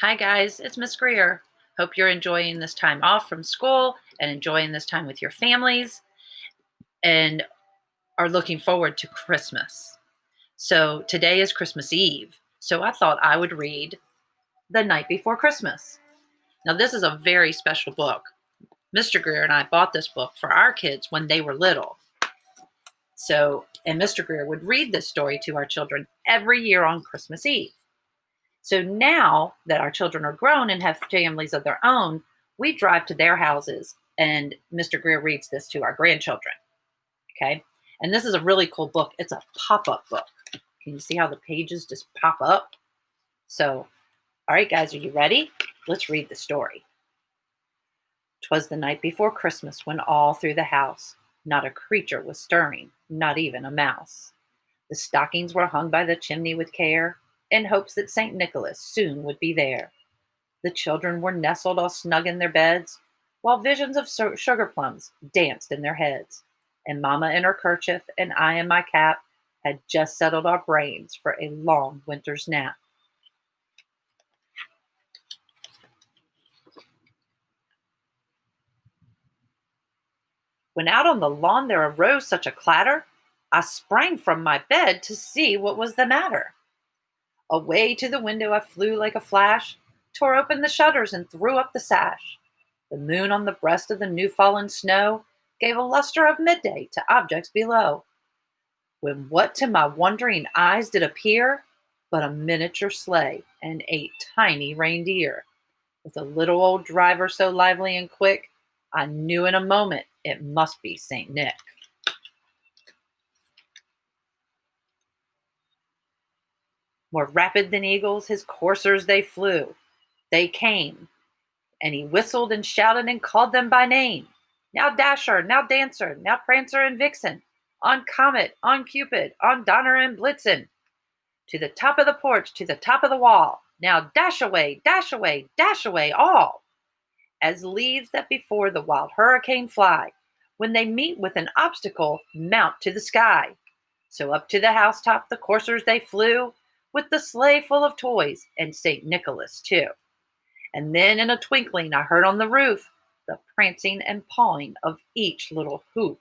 Hi, guys, it's Miss Greer. Hope you're enjoying this time off from school and enjoying this time with your families and are looking forward to Christmas. So, today is Christmas Eve. So, I thought I would read The Night Before Christmas. Now, this is a very special book. Mr. Greer and I bought this book for our kids when they were little. And Mr. Greer would read this story to our children every year on Christmas Eve. So now that our children are grown and have families of their own, we drive to their houses and Mr. Greer reads this to our grandchildren. Okay. And this is a really cool book. It's a pop up book. Can you see how the pages just pop up? So, all right, guys, are you ready? Let's read the story. 'Twas the night before Christmas when all through the house not a creature was stirring, not even a mouse. The stockings were hung by the chimney with care, in hopes that St. Nicholas soon would be there. The children were nestled all snug in their beds, while visions of sugar plums danced in their heads. And Mamma in her kerchief and I in my cap had just settled our brains for a long winter's nap. When out on the lawn there arose such a clatter, I sprang from my bed to see what was the matter. Away to the window I flew like a flash, tore open the shutters and threw up the sash. The moon on the breast of the new fallen snow gave a luster of midday to objects below. When what to my wondering eyes did appear but a miniature sleigh and 8 tiny reindeer, with a little old driver so lively and quick, I knew in a moment it must be Saint Nick. More rapid than eagles, his coursers they flew. They came, and he whistled and shouted and called them by name. Now Dasher, now Dancer, now Prancer and Vixen, on Comet, on Cupid, on Donner and Blitzen, to the top of the porch, to the top of the wall. Now dash away, dash away, dash away all. As leaves that before the wild hurricane fly, when they meet with an obstacle, mount to the sky. So up to the housetop the coursers they flew, with the sleigh full of toys, and St. Nicholas too. And then in a twinkling I heard on the roof the prancing and pawing of each little hoof.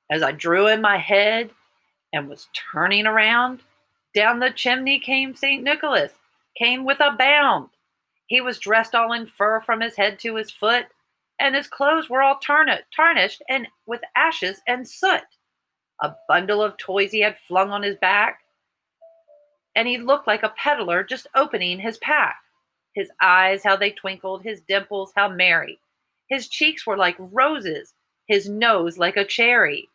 As I drew in my head and was turning around, down the chimney came St. Nicholas, came with a bound. He was dressed all in fur from his head to his foot, and his clothes were all tarnished and with ashes and soot. A bundle of toys he had flung on his back, and he looked like a peddler just opening his pack. His eyes, how they twinkled, his dimples, how merry. His cheeks were like roses, his nose like a cherry.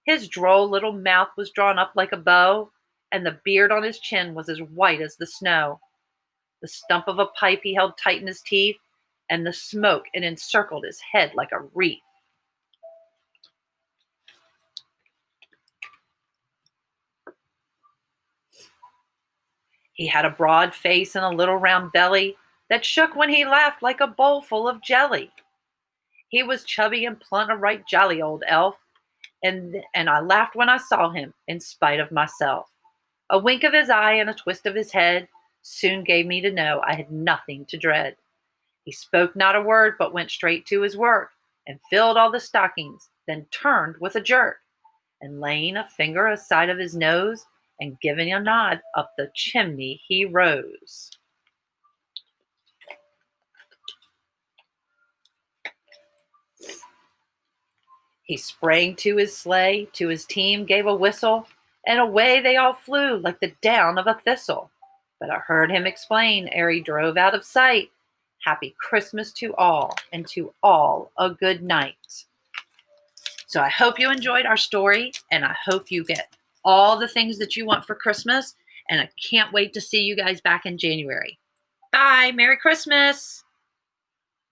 His droll little mouth was drawn up like a bow, and the beard on his chin was as white as the snow. The stump of a pipe he held tight in his teeth, and the smoke it encircled his head like a wreath. He had a broad face and a little round belly that shook when he laughed like a bowl full of jelly. He was chubby and plump, a right jolly old elf, and I laughed when I saw him, in spite of myself. A wink of his eye and a twist of his head soon gave me to know I had nothing to dread. He spoke not a word, but went straight to his work, and filled all the stockings, then turned with a jerk, and laying a finger aside of his nose, and giving a nod, up the chimney he rose. He sprang to his sleigh, to his team gave a whistle, and away they all flew like the down of a thistle. But I heard him explain, ere he drove out of sight, Happy Christmas to all, and to all a good night. So I hope you enjoyed our story, and I hope you get all the things that you want for Christmas, and I can't wait to see you guys back in January. Bye! Merry Christmas!